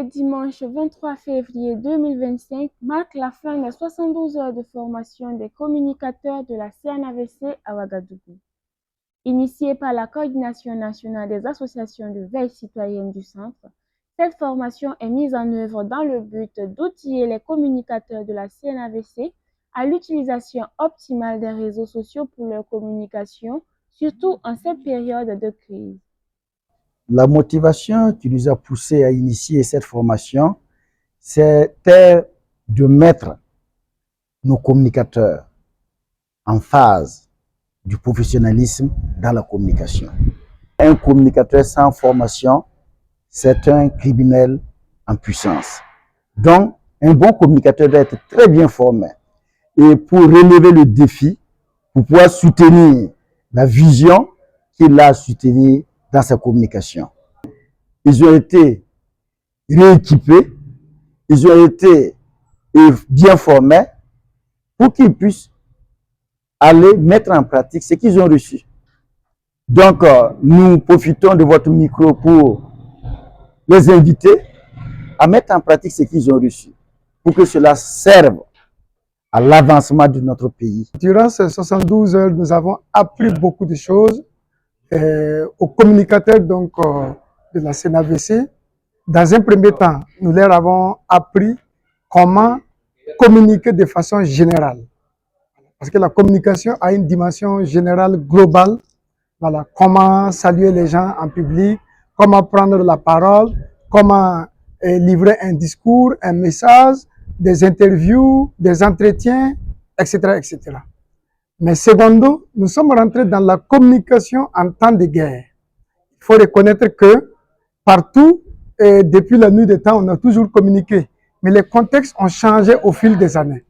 ce dimanche 23 février 2025 marque la fin des 72 heures de formation des communicateurs de la CNAVC à Ouagadougou. Initiée par la Coordination nationale des associations de veille citoyenne du Centre, cette formation est mise en œuvre dans le but d'outiller les communicateurs de la CNAVC à l'utilisation optimale des réseaux sociaux pour leur communication, surtout en cette période de crise. La motivation qui nous a poussé à initier cette formation, c'était de mettre nos communicateurs en phase du professionnalisme dans la communication. Un communicateur sans formation, c'est un criminel en puissance. Donc, un bon communicateur doit être très bien formé. Et pour relever le défi, pour pouvoir soutenir la vision qu'il a à soutenir dans sa communication. Ils ont été rééquipés, ils ont été bien formés pour qu'ils puissent aller mettre en pratique ce qu'ils ont reçu. Donc, nous profitons de votre micro pour les inviter à mettre en pratique ce qu'ils ont reçu, pour que cela serve à l'avancement de notre pays. Durant ces 72 heures, nous avons appris beaucoup de choses aux communicateurs de la CNAVC. Dans un premier temps, nous leur avons appris comment communiquer de façon générale. Parce que la communication a une dimension générale, globale. Voilà, comment saluer les gens en public, comment prendre la parole, comment livrer un discours, un message, des interviews, des entretiens, etc., etc. Mais secondo, nous sommes rentrés dans la communication en temps de guerre. Il faut reconnaître que partout, depuis la nuit des temps, on a toujours communiqué. Mais les contextes ont changé au fil des années.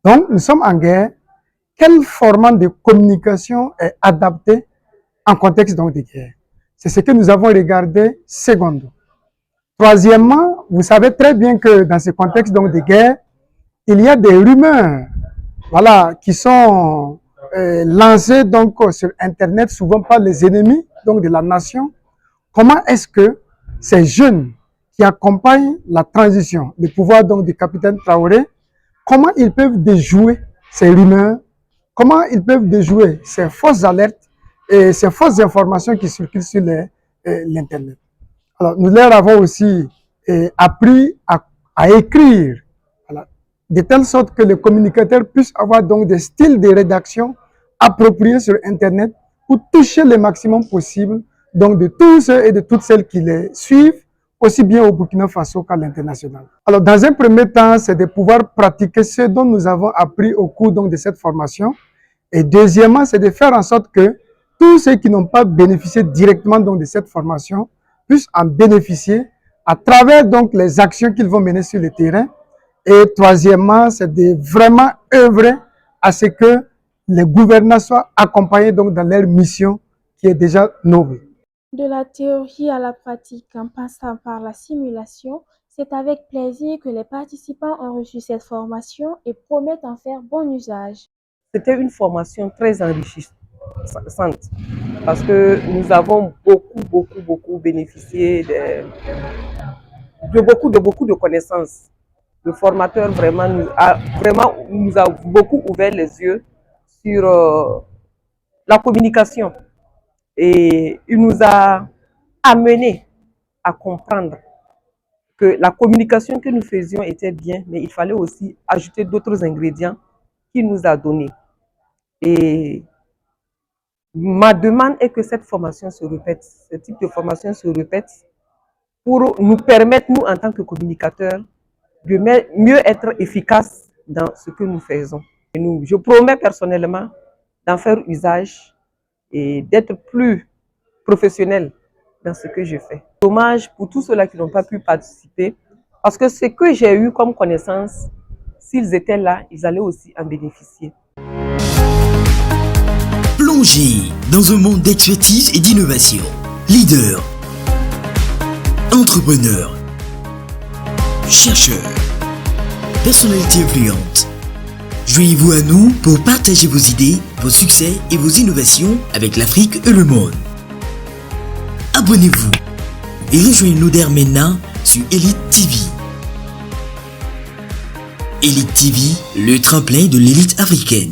Donc, nous sommes en guerre. Quel format de communication est adapté en contexte de guerre? C'est ce que nous avons regardé secondo. Troisièmement, vous savez très bien que dans ce contexte de guerre, il y a des rumeurs, voilà, qui sont lancées sur Internet, souvent par les ennemis de la nation. Comment est-ce que ces jeunes qui accompagnent la transition du pouvoir du capitaine Traoré, comment ils peuvent déjouer ces rumeurs, comment ils peuvent déjouer ces fausses alertes et ces fausses informations qui circulent sur l'Internet. Alors, nous leur avons aussi appris à écrire, voilà, de telle sorte que les communicateurs puissent avoir des styles de rédaction appropriés sur Internet pour toucher le maximum possible de tous ceux et de toutes celles qui les suivent, aussi bien au Burkina Faso qu'à l'international. Alors, dans un premier temps, c'est de pouvoir pratiquer ce dont nous avons appris au cours de cette formation. Et deuxièmement, c'est de faire en sorte que tous ceux qui n'ont pas bénéficié directement de cette formation puissent en bénéficier à travers les actions qu'ils vont mener sur le terrain. Et troisièmement, c'est de vraiment œuvrer à ce que les gouvernants soient accompagnés dans leur mission qui est déjà noble. De la théorie à la pratique en passant par la simulation, c'est avec plaisir que les participants ont reçu cette formation et promettent en faire bon usage. C'était une formation très enrichissante parce que nous avons beaucoup bénéficié de beaucoup de connaissances. Le formateur nous a beaucoup ouvert les yeux sur la communication et il nous a amené à comprendre que la communication que nous faisions était bien, mais il fallait aussi ajouter d'autres ingrédients qu'il nous a donnés. Et ma demande est que cette formation se répète, ce type de formation se répète pour nous permettre, nous en tant que communicateurs, de mieux être efficaces dans ce que nous faisons. Et je promets personnellement d'en faire usage et d'être plus professionnel dans ce que je fais. Dommage pour tous ceux-là qui n'ont pas pu participer, parce que ce que j'ai eu comme connaissance, s'ils étaient là, ils allaient aussi en bénéficier. Plongez dans un monde d'expertise et d'innovation. Leader, entrepreneur, chercheur, personnalité influente. Joignez-vous à nous pour partager vos idées, vos succès et vos innovations avec l'Afrique et le monde. Abonnez-vous et rejoignez-nous dès maintenant sur Elite TV. Elite TV, le tremplin de l'élite africaine.